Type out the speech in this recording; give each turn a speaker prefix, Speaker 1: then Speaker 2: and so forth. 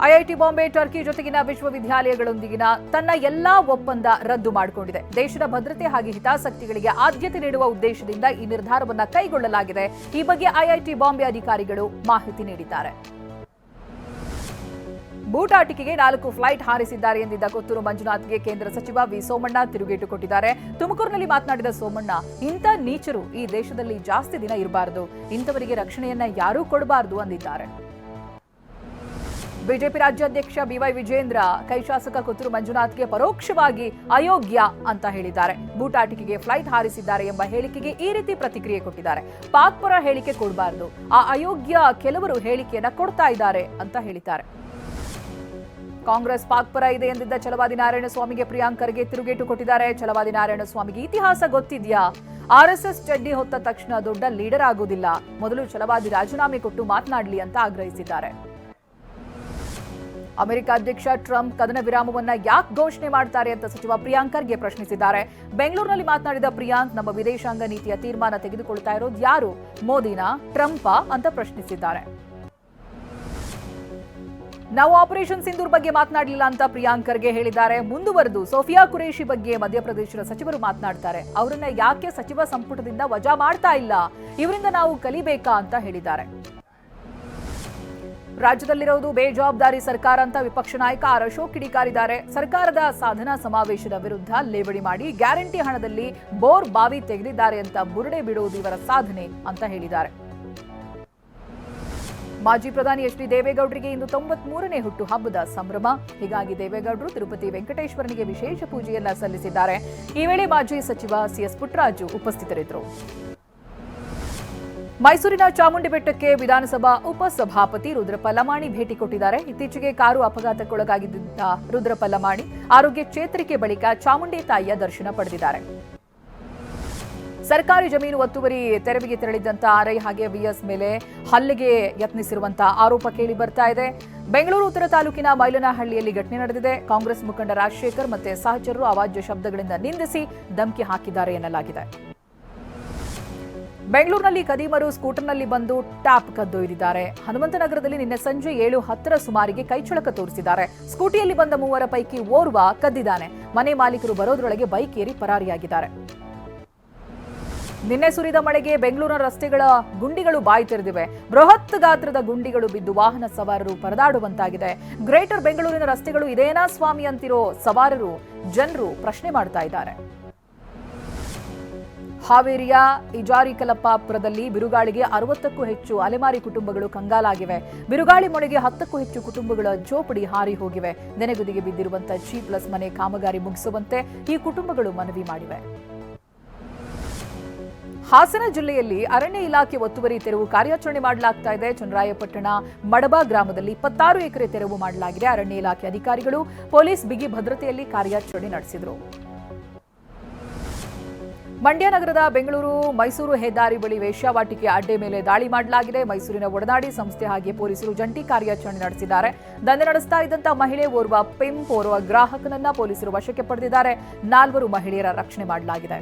Speaker 1: IIT Bombay Turkey ಜೊತೆಗಿನ ವಿಶ್ವವಿದ್ಯಾಲಯಗಳೊಂದಿಗಿನ ತನ್ನ ಎಲ್ಲಾ ಒಪ್ಪಂದ ರದ್ದು ಮಾಡಿಕೊಂಡಿದೆ. ದೇಶದ ಭದ್ರತೆ ಹಾಗೂ ಹಿತಾಸಕ್ತಿಗಳಿಗೆ ಆದ್ಯತೆ ನೀಡುವ ಉದ್ದೇಶದಿಂದ ಈ ನಿರ್ಧಾರವನ್ನು ಕೈಗೊಳ್ಳಲಾಗಿದೆ. ಈ ಬಗ್ಗೆ ಐಐಟಿ ಬಾಂಬೆ ಅಧಿಕಾರಿಗಳು ಮಾಹಿತಿ ನೀಡಿದ್ದಾರೆ. ಬೂಟಾಟಿಕೆಗೆ 4 ಫ್ಲೈಟ್ ಹಾರಿಸಿದ್ದಾರೆ ಎಂದಿದ್ದ ಕೊತ್ತೂರು ಮಂಜುನಾಥ್ಗೆ ಕೇಂದ್ರ ಸಚಿವ ವಿ ಸೋಮಣ್ಣ ತಿರುಗೇಟು ಕೊಟ್ಟಿದ್ದಾರೆ. ತುಮಕೂರಿನಲ್ಲಿ ಮಾತನಾಡಿದ ಸೋಮಣ್ಣ, ಇಂಥ ನೀಚರು ಈ ದೇಶದಲ್ಲಿ ಜಾಸ್ತಿ ದಿನ ಇರಬಾರದು, ಇಂಥವರಿಗೆ ರಕ್ಷಣೆಯನ್ನ ಯಾರೂ ಕೊಡಬಾರದು ಅಂದಿದ್ದಾರೆ. ಬಿಜೆಪಿ ರಾಜ್ಯಾಧ್ಯಕ್ಷ ಬಿವೈ ವಿಜೇಂದ್ರ ಕೈ ಶಾಸಕ ಕೊತ್ತೂರು ಮಂಜುನಾಥ್ಗೆ ಪರೋಕ್ಷವಾಗಿ ಅಯೋಗ್ಯ ಅಂತ ಹೇಳಿದ್ದಾರೆ. ಬೂಟಾಟಿಕೆಗೆ ಫ್ಲೈಟ್ ಹಾರಿಸಿದ್ದಾರೆ ಎಂಬ ಹೇಳಿಕೆಗೆ ಈ ರೀತಿ ಪ್ರತಿಕ್ರಿಯೆ ಕೊಟ್ಟಿದ್ದಾರೆ. ಪಾಕ್ ಪರ ಹೇಳಿಕೆ ಕೊಡಬಾರದು, ಆ ಅಯೋಗ್ಯ ಕೆಲವರು ಹೇಳಿಕೆಯನ್ನ ಕೊಡ್ತಾ ಇದ್ದಾರೆ ಅಂತ ಹೇಳಿದ್ದಾರೆ. ಕಾಂಗ್ರೆಸ್ ಪಾಕ್ ಪರ ಇದೆ ಎಂದಿದ್ದ ಛಲವಾದಿ ನಾರಾಯಣಸ್ವಾಮಿಗೆ ಪ್ರಿಯಾಂಕ್ ಖರ್ಗೆ ತಿರುಗೇಟು ಕೊಟ್ಟಿದ್ದಾರೆ. ಛಲವಾದಿ ನಾರಾಯಣಸ್ವಾಮಿಗೆ ಇತಿಹಾಸ ಗೊತ್ತಿದೆಯಾ? ಆರ್ಎಸ್ಎಸ್ ಚಡ್ಡಿ ಹೊತ್ತ ತಕ್ಷಣ ದೊಡ್ಡ ಲೀಡರ್ ಆಗೋದಿಲ್ಲ, ಮೊದಲು ಛಲವಾದಿ ರಾಜೀನಾಮೆ ಕೊಟ್ಟು ಮಾತನಾಡಲಿ ಅಂತ ಆಗ್ರಹಿಸಿದ್ದಾರೆ. ಅಮೆರಿಕ ಅಧ್ಯಕ್ಷ ಟ್ರಂಪ್ ಕದನ ವಿರಾಮವನ್ನ ಯಾಕೆ ಘೋಷಣೆ ಮಾಡ್ತಾರೆ ಅಂತ ಸಚಿವ ಪ್ರಿಯಾಂಕ್ ಖರ್ಗೆ ಪ್ರಶ್ನಿಸಿದ್ದಾರೆ. ಬೆಂಗಳೂರಿನಲ್ಲಿ ಮಾತನಾಡಿದ ಪ್ರಿಯಾಂಕ್, ನಮ್ಮ ವಿದೇಶಾಂಗ ನೀತಿಯ ತೀರ್ಮಾನ ತೆಗೆದುಕೊಳ್ತಾ ಇರೋದು ಯಾರು, ಮೋದಿನಾ ಟ್ರಂಪಾ ಅಂತ ಪ್ರಶ್ನಿಸಿದ್ದಾರೆ. ನಾವು ಆಪರೇಷನ್ ಸಿಂಧೂರ್ ಬಗ್ಗೆ ಮಾತನಾಡಲಿಲ್ಲ ಅಂತ ಪ್ರಿಯಾಂಕ್ ಖರ್ಗೆ ಹೇಳಿದ್ದಾರೆ. ಮುಂದುವರೆದು ಸೋಫಿಯಾ ಕುರೇಶಿ ಬಗ್ಗೆ ಮಧ್ಯಪ್ರದೇಶದ ಸಚಿವರು ಮಾತನಾಡ್ತಾರೆ. ಅವರನ್ನ ಯಾಕೆ ಸಚಿವ ಸಂಪುಟದಿಂದ ವಜಾ ಮಾಡ್ತಾ ಇಲ್ಲ, ಇವರಿಂದ ನಾವು ಕಲಿಬೇಕಾ ಅಂತ ಹೇಳಿದ್ದಾರೆ. ರಾಜ್ಯದಲ್ಲಿರುವುದು ಬೇಜವಾಬ್ದಾರಿ ಸರ್ಕಾರ ಅಂತ ವಿಪಕ್ಷ ನಾಯಕ ಆರ್ ಅಶೋಕ್ ಕಿಡಿಕಾರಿದ್ದಾರೆ. ಸರ್ಕಾರದ ಸಾಧನಾ ಸಮಾವೇಶದ ವಿರುದ್ಧ ಲೇವಡಿ ಮಾಡಿ ಗ್ಯಾರಂಟಿ ಹಣದಲ್ಲಿ ಬೋರ್ ಬಾವಿ ತೆಗೆದಿದ್ದಾರೆ ಅಂತ ಬುರುಡೆ ಬಿಡುವುದು ಇವರ ಸಾಧನೆ ಅಂತ ಹೇಳಿದ್ದಾರೆ. ಮಾಜಿ ಪ್ರಧಾನಿ ಎಚ್ ಡಿ ದೇವೇಗೌಡರಿಗೆ ಇಂದು 93ನೇ ಹುಟ್ಟು ಹಬ್ಬದ ಸಂಭ್ರಮ. ಹೀಗಾಗಿ ದೇವೇಗೌಡರು ತಿರುಪತಿ ವೆಂಕಟೇಶ್ವರನಿಗೆ ವಿಶೇಷ ಪೂಜೆಯನ್ನ ಸಲ್ಲಿಸಿದ್ದಾರೆ. ಈ ವೇಳೆ ಮಾಜಿ ಸಚಿವ ಸಿಎಸ್ ಪುಟ್ಟರಾಜು ಉಪಸ್ಥಿತರಿದ್ದರು. ಮೈಸೂರಿನ ಚಾಮುಂಡಿ ಬೆಟ್ಟಕ್ಕೆ ವಿಧಾನಸಭಾ ಉಪಸಭಾಪತಿ ರುದ್ರಪ್ಪ ಲಮಾಣಿ ಭೇಟಿ ಕೊಟ್ಟಿದ್ದಾರೆ. ಇತ್ತೀಚೆಗೆ ಕಾರು ಅಪಘಾತಕ್ಕೊಳಗಾಗಿದ್ದ ರುದ್ರಪ್ಪ ಲಮಾಣಿ ಆರೋಗ್ಯ ಚೇತರಿಕೆ ಬಳಿಕ ಚಾಮುಂಡಿ ತಾಯಿಯ ದರ್ಶನ ಪಡೆದಿದ್ದಾರೆ. ಸರ್ಕಾರಿ ಜಮೀನು ಒತ್ತುವರಿ ತೆರವಿಗೆ ತೆರಳಿದ್ದಂತ ಆರ್ಐ ಹಾಗೆ ವಿಎಸ್ ಮೇಲೆ ಹಲ್ಲೆಗೆ ಯತ್ನಿಸಿರುವಂತಹ ಆರೋಪ ಕೇಳಿ ಬರ್ತಾ ಇದೆ. ಬೆಂಗಳೂರು ಉತ್ತರ ತಾಲೂಕಿನ ಮೈಲನಹಳ್ಳಿಯಲ್ಲಿ ಘಟನೆ ನಡೆದಿದೆ. ಕಾಂಗ್ರೆಸ್ ಮುಖಂಡ ರಾಜಶೇಖರ್ ಮತ್ತೆ ಸಹಚರರು ಅವಾಚ್ಯ ಶಬ್ದಗಳಿಂದ ನಿಂದಿಸಿ ಧಮಕಿ ಹಾಕಿದ್ದಾರೆ ಎನ್ನಲಾಗಿದೆ. ಬೆಂಗಳೂರಿನಲ್ಲಿ ಖದೀಮರು ಸ್ಕೂಟರ್ನಲ್ಲಿ ಬಂದು ಟ್ಯಾಪ್ ಕದ್ದೊಯ್ದಿದ್ದಾರೆ. ಹನುಮಂತನಗರದಲ್ಲಿ ನಿನ್ನೆ ಸಂಜೆ 7:10 ಸುಮಾರಿಗೆ ಕೈಚಳಕ ತೋರಿಸಿದ್ದಾರೆ. ಸ್ಕೂಟಿಯಲ್ಲಿ ಬಂದ 3 ಪೈಕಿ ಓರ್ವ ಕದ್ದಿದ್ದಾನೆ. ಮನೆ ಮಾಲೀಕರು ಬರೋದ್ರೊಳಗೆ ಬೈಕ್ ಏರಿ ಪರಾರಿಯಾಗಿದ್ದಾರೆ. ನಿನ್ನೆ ಸುರಿದ ಮಳೆಗೆ ಬೆಂಗಳೂರಿನ ರಸ್ತೆಗಳ ಗುಂಡಿಗಳು ಬಾಯಿ ತೆರೆದಿವೆ. ಬೃಹತ್ ಗಾತ್ರದ ಗುಂಡಿಗಳು ಬಿದ್ದು ವಾಹನ ಸವಾರರು ಪರದಾಡುವಂತಾಗಿದೆ. ಗ್ರೇಟರ್ ಬೆಂಗಳೂರಿನ ರಸ್ತೆಗಳು ಇದೇನಾ ಸ್ವಾಮಿ ಅಂತಿರೋ ಸವಾರರು ಜನರು ಪ್ರಶ್ನೆ ಮಾಡ್ತಾ ಇದ್ದಾರೆ. ಹಾವೇರಿಯ ಇಜಾರಿಕಲಪಾಪುರದಲ್ಲಿ ಬಿರುಗಾಳಿಗೆ 60ಕ್ಕೂ ಹೆಚ್ಚು ಅಲೆಮಾರಿ ಕುಟುಂಬಗಳು ಕಂಗಾಲಾಗಿವೆ. ಬಿರುಗಾಳಿ ಮೊಳೆಗೆ 10ಕ್ಕೂ ಹೆಚ್ಚು ಕುಟುಂಬಗಳ ಜೋಪಡಿ ಹಾರಿ ಹೋಗಿವೆ. ನೆನೆಗುದಿಗೆ ಬಿದ್ದಿರುವಂತಹ G+ ಮನೆ ಕಾಮಗಾರಿ ಮುಗಿಸುವಂತೆ ಈ ಕುಟುಂಬಗಳು ಮನವಿ ಮಾಡಿವೆ. ಹಾಸನ ಜಿಲ್ಲೆಯಲ್ಲಿ ಅರಣ್ಯ ಇಲಾಖೆ ಒತ್ತುವರಿ ತೆರವು ಕಾರ್ಯಾಚರಣೆ ಮಾಡಲಾಗ್ತಾ ಇದೆ. ಚನ್ನರಾಯಪಟ್ಟಣ ಮಡಬಾ ಗ್ರಾಮದಲ್ಲಿ 26 ಎಕರೆ ತೆರವು ಮಾಡಲಾಗಿದೆ. ಅರಣ್ಯ ಇಲಾಖೆ ಅಧಿಕಾರಿಗಳು ಪೊಲೀಸ್ ಬಿಗಿ ಭದ್ರತೆಯಲ್ಲಿ ಕಾರ್ಯಾಚರಣೆ ನಡೆಸಿದರು. ಮಂಡ್ಯ ನಗರದ ಬೆಂಗಳೂರು ಮೈಸೂರು ಹೆದ್ದಾರಿ ಬಳಿ ವೇಶ್ಯಾವಾಟಿಕೆ ಅಡ್ಡೆ ಮೇಲೆ ದಾಳಿ ಮಾಡಲಾಗಿದೆ. ಮೈಸೂರಿನ ಒಡನಾಡಿ ಸಂಸ್ಥೆ ಹಾಗೆ ಪೊಲೀಸರು ಜಂಟಿ ಕಾರ್ಯಾಚರಣೆ ನಡೆಸಿದ್ದಾರೆ. ದಂಧೆ ನಡೆಸ್ತಾ ಇದ್ದಂತಹ ಮಹಿಳೆ ಓರ್ವ ಪಿಂಪ್ ಓರ್ವ ಗ್ರಾಹಕನನ್ನ ಪೊಲೀಸರು ವಶಕ್ಕೆ ಪಡೆದಿದ್ದಾರೆ. 4 ಮಹಿಳೆಯರ ರಕ್ಷಣೆ ಮಾಡಲಾಗಿದೆ.